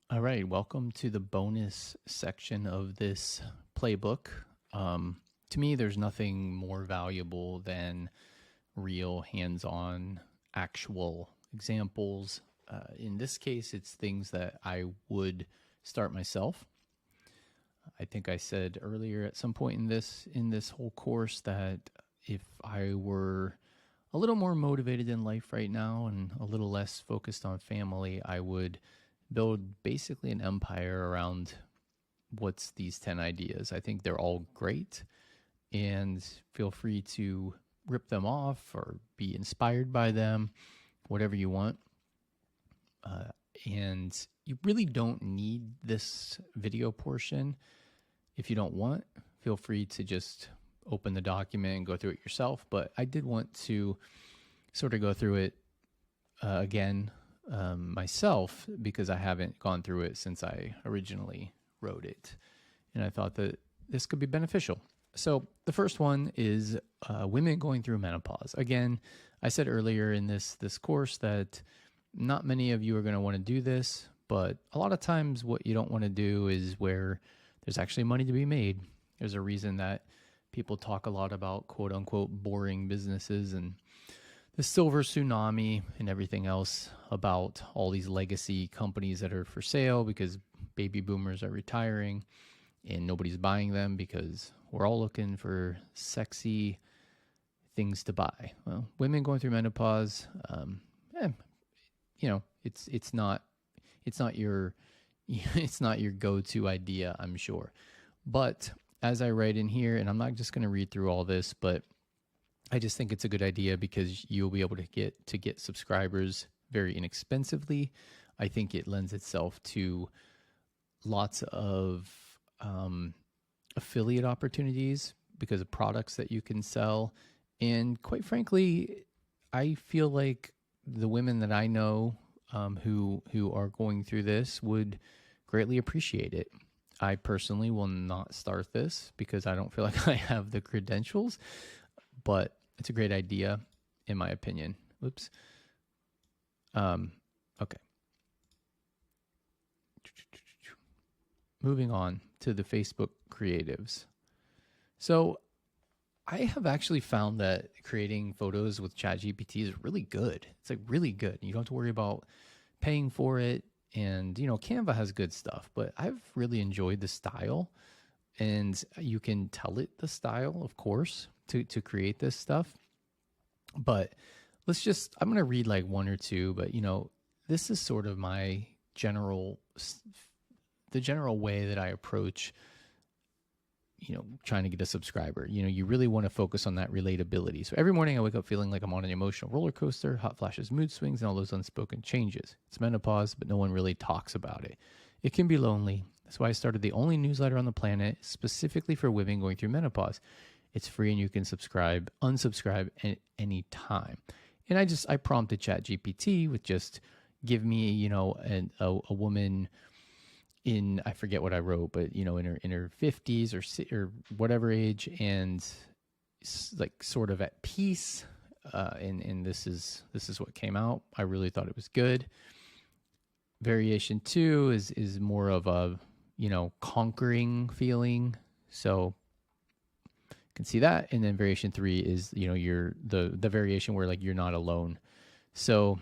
All right, welcome to the bonus section of this playbook. To me, there's nothing more valuable than real hands on actual examples. In this case, it's things that I would start myself. I think I said earlier at some point in this whole course that if I were a little more motivated in life right now and a little less focused on family, I would build basically an empire around what's these 10 ideas. I think they're all great, and feel free to rip them off or be inspired by them, whatever you want. And you really don't need this video portion. If you don't want, feel free to just open the document and go through it yourself. But I did want to sort of go through it again myself, because I haven't gone through it since I originally wrote it. And I thought that this could be beneficial. So the first one is women going through menopause. Again, I said earlier in this course that not many of you are going to want to do this, but a lot of times what you don't want to do is where there's actually money to be made. There's a reason that people talk a lot about quote unquote boring businesses and the silver tsunami and everything else about all these legacy companies that are for sale because baby boomers are retiring and nobody's buying them because we're all looking for sexy things to buy. Well, women going through menopause, it's not your it's not your go-to idea, I'm sure. But as I write in here, and I'm not just going to read through all this, but I just think it's a good idea because you'll be able to get subscribers very inexpensively. I think it lends itself to lots of affiliate opportunities because of products that you can sell. And quite frankly, I feel like the women that I know who are going through this would greatly appreciate it. I personally will not start this because I don't feel like I have the credentials, but it's a great idea in my opinion. Oops. Okay. Moving on to the Facebook creatives. So I have actually found that creating photos with ChatGPT is really good. It's like really good. You don't have to worry about paying for it. And, Canva has good stuff, but I've really enjoyed the style. And you can tell it the style, of course, to create this stuff. But I'm going to read like one or two, but, this is sort of my the general way that I approach trying to get a subscriber. You really want to focus on that relatability. So every morning I wake up feeling like I'm on an emotional roller coaster, hot flashes, mood swings, and all those unspoken changes. It's menopause, but no one really talks about it. It can be lonely. That's why I started the only newsletter on the planet specifically for women going through menopause. It's free and you can unsubscribe at any time. And I prompted ChatGPT with just give me, a woman in, I forget what I wrote, but in her 50s or whatever age, and like sort of at peace. And this is what came out. I really thought it was good. Variation 2 is more of a conquering feeling. So you can see that. And then variation 3 is you're the variation where like you're not alone. So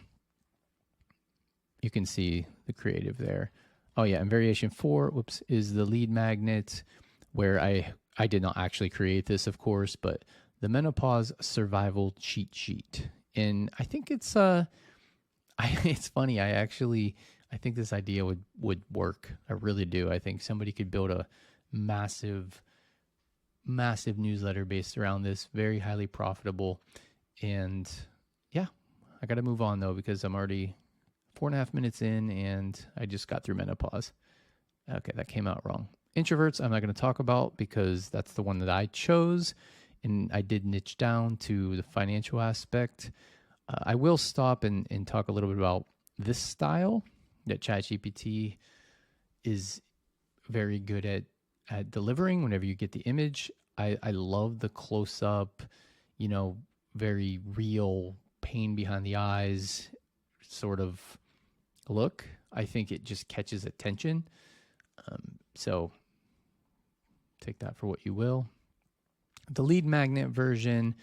you can see the creative there. Oh yeah, and variation 4, is the lead magnet, where I did not actually create this, of course, but the menopause survival cheat sheet. And I think it's it's funny. I think this idea would work. I really do. I think somebody could build a massive newsletter based around this, very highly profitable. And yeah, I got to move on though because I'm already 4.5 minutes in and I just got through menopause. Okay, that came out wrong. Introverts, I'm not going to talk about because that's the one that I chose, and I did niche down to the financial aspect. I will stop and talk a little bit about this style that ChatGPT is very good at delivering whenever you get the image. I love the close-up, very real pain behind the eyes sort of look. I think it just catches attention. So take that for what you will. The lead magnet version,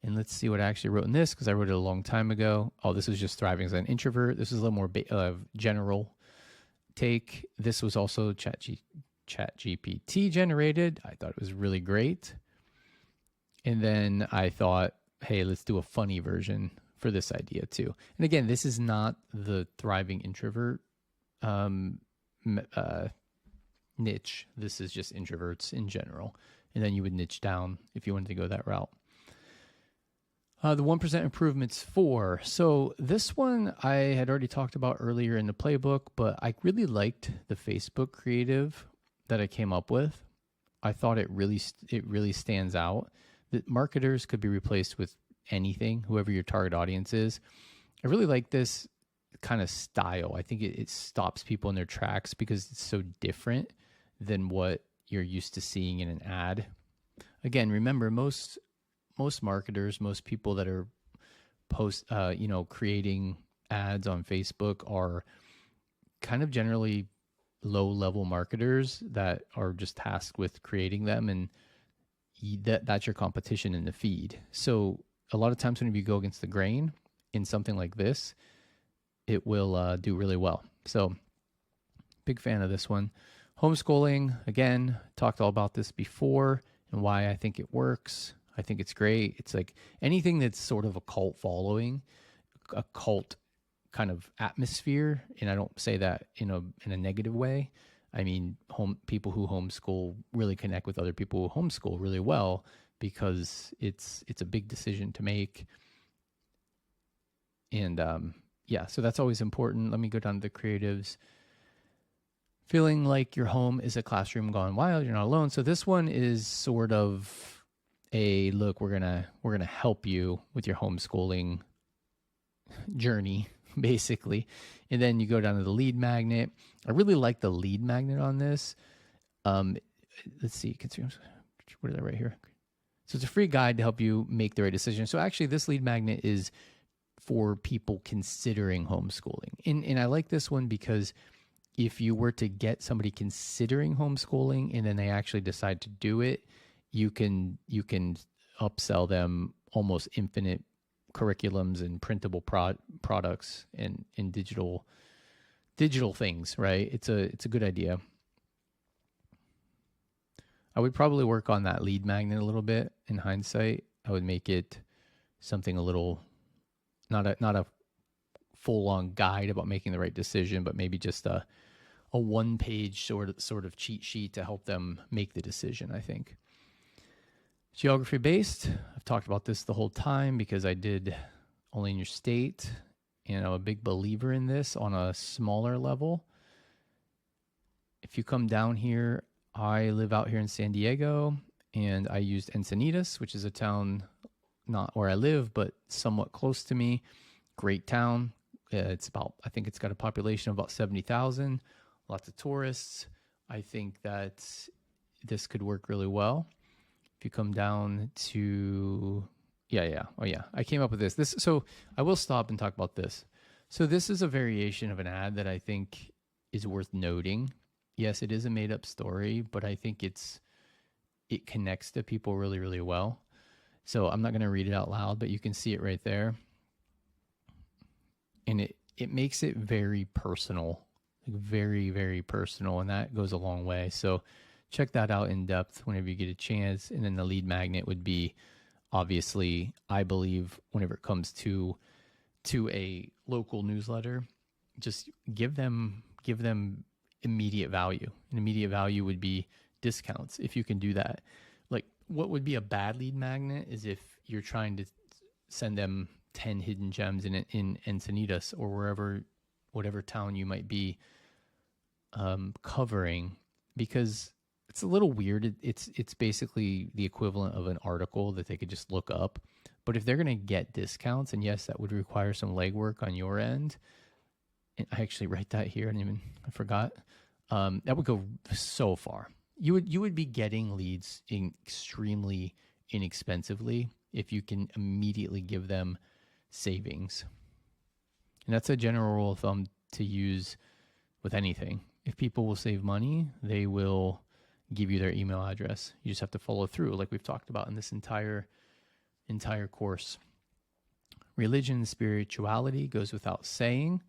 and let's see what I actually wrote in this because I wrote it a long time ago. Oh, this was just thriving as an introvert. This is a little more general take. This was also ChatGPT generated. I thought it was really great. And then I thought, hey, let's do a funny version for this idea too. And again, this is not the thriving introvert niche. This is just introverts in general. And then you would niche down if you wanted to go that route. The 1% improvements 4. So this one I had already talked about earlier in the playbook, but I really liked the Facebook creative that I came up with. I thought it really stands out. That marketers could be replaced with anything, whoever your target audience is. I really like this kind of style. I think it stops people in their tracks because it's so different than what you're used to seeing in an ad. Again, remember, most marketers, most people that are creating ads on Facebook are kind of generally low-level marketers that are just tasked with creating them, and that's your competition in the feed. So a lot of times when you go against the grain in something like this, it will do really well. So big fan of this one. Homeschooling, again, talked all about this before and why I think it works. I think it's great. It's like anything that's sort of a cult following, a cult kind of atmosphere, and I don't say that in a negative way. I mean, people who homeschool really connect with other people who homeschool really well because it's a big decision to make. And so that's always important. Let me go down to the creatives. Feeling like your home is a classroom gone wild. You're not alone. So this one is sort of a look. We're gonna help you with your homeschooling journey, basically. And then you go down to the lead magnet. I really like the lead magnet on this. Let's see. What did I write here? So it's a free guide to help you make the right decision. So actually, this lead magnet is for people considering homeschooling. And I like this one because if you were to get somebody considering homeschooling and then they actually decide to do it, you can upsell them almost infinite curriculums and printable products and digital things, right? It's a good idea. I would probably work on that lead magnet a little bit in hindsight. I would make it something a little, not a full-on guide about making the right decision, but maybe just a one-page sort of cheat sheet to help them make the decision, I think. Geography-based, I've talked about this the whole time because I did Only in Your State, and I'm a big believer in this on a smaller level. If you come down here, I live out here in San Diego, and I used Encinitas, which is a town not where I live, but somewhat close to me. Great town. I think it's got a population of about 70,000, lots of tourists. I think that this could work really well. If you come down to, I came up with this. So I will stop and talk about this. So this is a variation of an ad that I think is worth noting. Yes, it is a made-up story, but I think it connects to people really, really well. So I'm not going to read it out loud, but you can see it right there. And it makes it very personal, like very, very personal, and that goes a long way. So check that out in depth whenever you get a chance. And then the lead magnet would be, obviously, I believe, whenever it comes to a local newsletter, just give them immediate value. And immediate value would be discounts if you can do that. Like, what would be a bad lead magnet is if you're trying to send them 10 hidden gems in Encinitas or whatever town you might be covering, because it's a little weird. It's basically the equivalent of an article that they could just look up. But if they're going to get discounts, and yes, that would require some legwork on your end. And I actually write that here. I forgot. That would go so far. You would be getting leads extremely inexpensively if you can immediately give them savings. And that's a general rule of thumb to use with anything. If people will save money, they will give you their email address. You just have to follow through, like we've talked about in this entire course. Religion and spirituality goes without saying.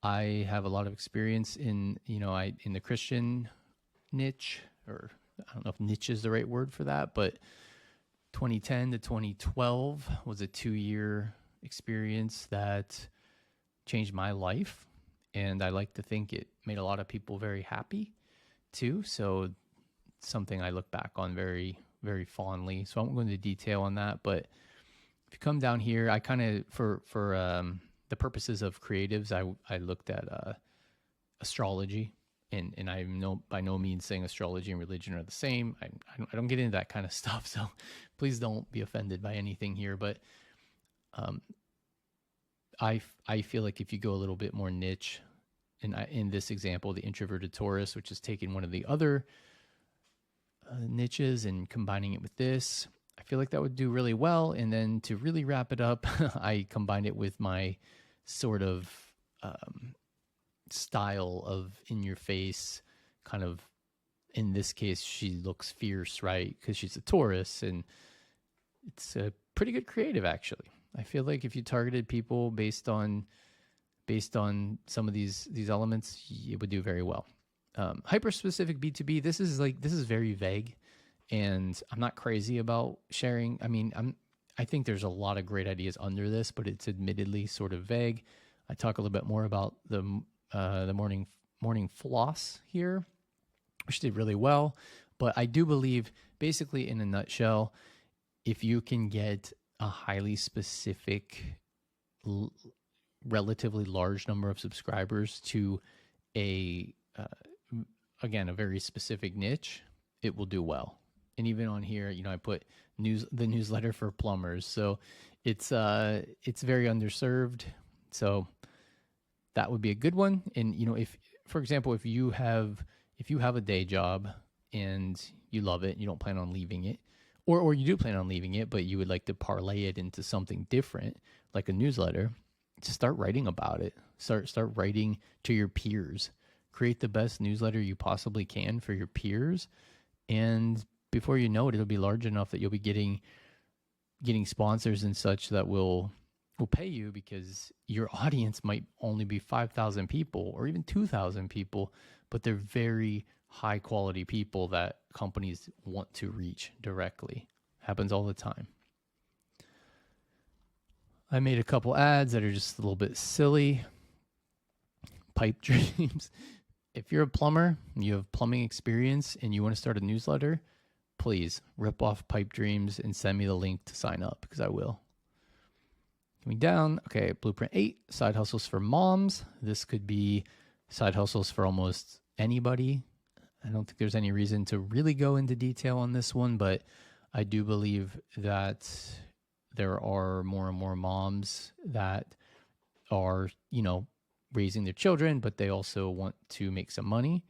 I have a lot of experience in the Christian niche, or I don't know if niche is the right word for that, but 2010 to 2012 was a 2-year experience that changed my life. And I like to think it made a lot of people very happy too. So it's something I look back on very, very fondly. So I won't go into detail on that, but if you come down here, I kind of, for the purposes of creatives, I looked at astrology, and I'm by no means saying astrology and religion are the same. I don't get into that kind of stuff, so please don't be offended by anything here. But I feel like if you go a little bit more niche, in this example, the introverted Taurus, which is taking one of the other niches and combining it with this, I feel like that would do really well. And then to really wrap it up, I combined it with my sort of style of in your face kind of. In this case, she looks fierce, right? Because she's a Taurus, and it's a pretty good creative, actually. I feel like if you targeted people based on some of these elements, it would do very well. Hyper-specific B2B, this is very vague, and I'm not crazy about sharing. I mean, I think there's a lot of great ideas under this, but it's admittedly sort of vague. I talk a little bit more about the morning floss here, which did really well. But I do believe, basically in a nutshell, if you can get a highly specific, relatively large number of subscribers to a very specific niche, it will do well. And even on here, I put the newsletter for plumbers. So it's very underserved. So that would be a good one. And if, for example, if you have a day job and you love it, you don't plan on leaving it, or you do plan on leaving it, but you would like to parlay it into something different, like a newsletter, just start writing about it. Start writing to your peers. Create the best newsletter you possibly can for your peers, and before you know it, it'll be large enough that you'll be getting sponsors and such that will pay you, because your audience might only be 5,000 people or even 2,000 people, but they're very high quality people that companies want to reach directly. Happens all the time. I made a couple ads that are just a little bit silly. Pipe dreams. If you're a plumber, you have plumbing experience, and you want to start a newsletter, please rip off Pipe Dreams and send me the link to sign up, because I will. Coming down, okay, Blueprint 8, side hustles for moms. This could be side hustles for almost anybody. I don't think there's any reason to really go into detail on this one, but I do believe that there are more and more moms that are, raising their children, but they also want to make some money.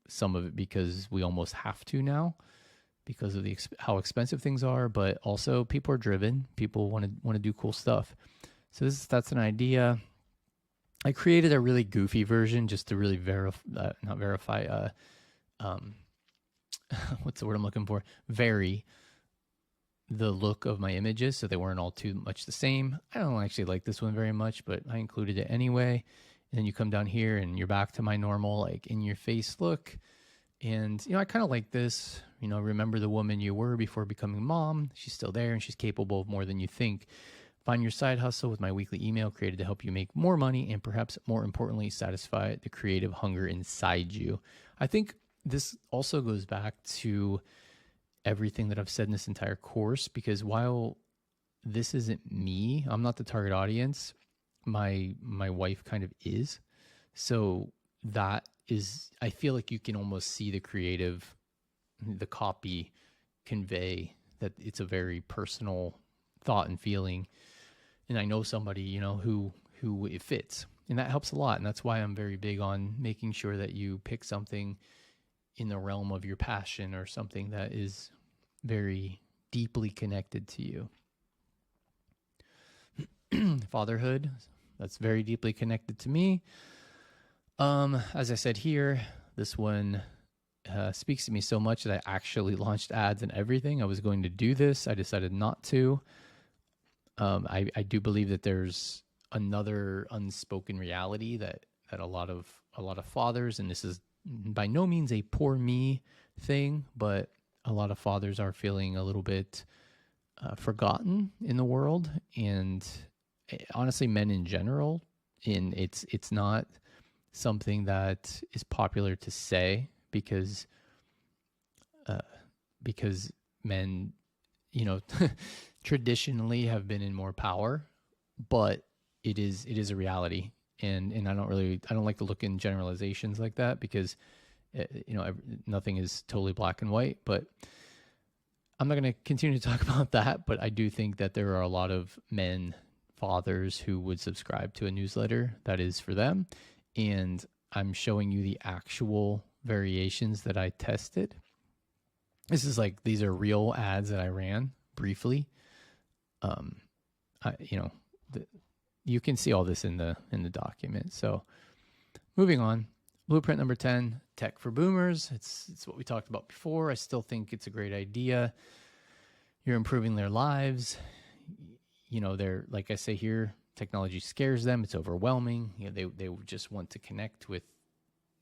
Some of it because we almost have to now, because of how expensive things are, but also people are driven. People want to do cool stuff. So that's an idea. I created a really goofy version just to really verify. What's the word I'm looking for? Vary the look of my images so they weren't all too much the same. I don't actually like this one very much, but I included it anyway. And then you come down here and you're back to my normal, like, in your face look. And, I kind of like this, remember the woman you were before becoming mom. She's still there, and she's capable of more than you think. Find your side hustle with my weekly email, created to help you make more money and, perhaps more importantly, satisfy the creative hunger inside you. I think this also goes back to everything that I've said in this entire course, because while this isn't me, I'm not the target audience, my wife kind of is. So that is, I feel like you can almost see the copy convey that it's a very personal thought and feeling. And I know somebody, who it fits, and that helps a lot. And that's why I'm very big on making sure that you pick something in the realm of your passion, or something that is very deeply connected to you. Fatherhood, that's very deeply connected to me. As I said here, this one speaks to me so much that I actually launched ads and everything. I was going to do this. I decided not to. I do believe that there's another unspoken reality that a lot of fathers, and this is by no means a poor me thing, but a lot of fathers are feeling a little bit forgotten in the world, and honestly, men in general. And it's not something that is popular to say because men, you know, traditionally have been in more power, but it is a reality. And I don't like to look in generalizations like that because nothing is totally black and white. But I'm not going to continue to talk about that. But I do think that there are a lot of men, fathers, who would subscribe to a newsletter that is for them. And I'm showing you the actual variations that I tested. These are real ads that I ran briefly. You can see all this in the document. So moving on, blueprint number 10, tech for boomers. It's what we talked about before. I still think it's a great idea. You're improving their lives. They're, like I say here, technology scares them. It's overwhelming. They just want to connect with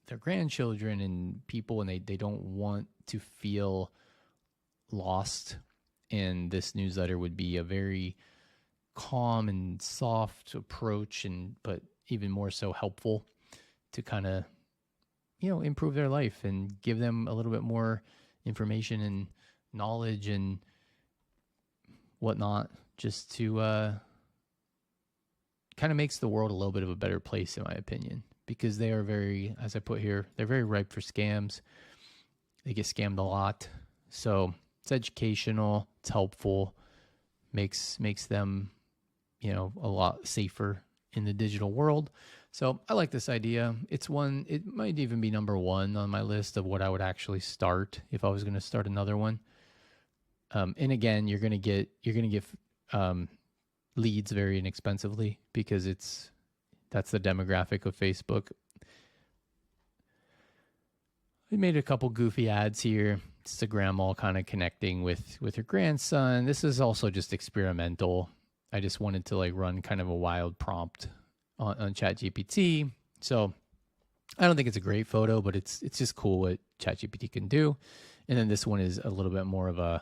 their grandchildren and people, and they don't want to feel lost. And this newsletter would be a very calm and soft approach, but even more so helpful to kind of improve their life and give them a little bit more information and knowledge and whatnot, just to kind of makes the world a little bit of a better place, in my opinion, because they are very, as I put here, they're very ripe for scams. They get scammed a lot. So it's educational, it's helpful, makes them, a lot safer in the digital world. So I like this idea. It might even be number one on my list of what I would actually start if I was going to start another one. And again, you're going to get leads very inexpensively because that's the demographic of Facebook. We made a couple goofy ads here. It's a grandma kind of connecting with her grandson. This is also just experimental. I just wanted to run kind of a wild prompt on ChatGPT. So I don't think it's a great photo, but it's just cool what ChatGPT can do. And then this one is a little bit more of a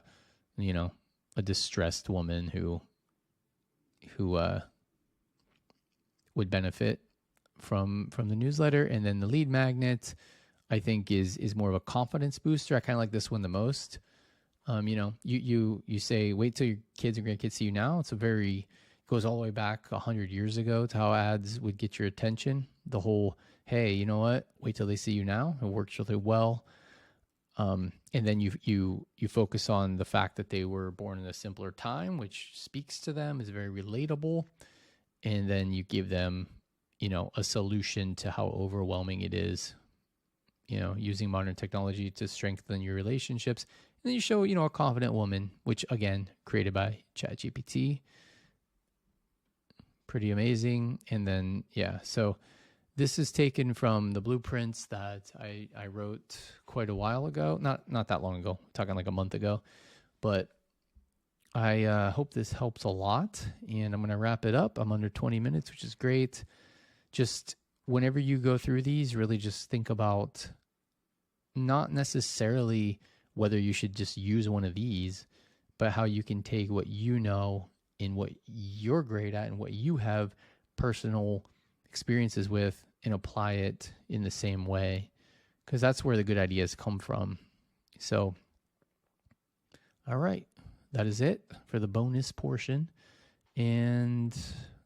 distressed woman who would benefit from the newsletter. And then the lead magnet, I think, is more of a confidence booster. I kind of like this one the most. You say, wait till your kids and grandkids see you now. Goes all the way back 100 years ago to how ads would get your attention. The whole, hey, you know what? Wait till they see you now. It works really well. And then you focus on the fact that they were born in a simpler time, which speaks to them, is very relatable. And then you give them, a solution to how overwhelming it is, using modern technology to strengthen your relationships. And then you show, a confident woman, which again, created by ChatGPT. Pretty amazing. And then, so this is taken from the blueprints that I wrote quite a while ago. Not that long ago, talking like a month ago. But I hope this helps a lot. And I'm going to wrap it up. I'm under 20 minutes, which is great. Just whenever you go through these, really just think about not necessarily whether you should just use one of these, but how you can take what you know and what you're great at and what you have personal experiences with and apply it in the same way, because that's where the good ideas come from. So, all right, that is it for the bonus portion. And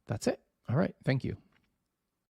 that's it. All right. Thank you.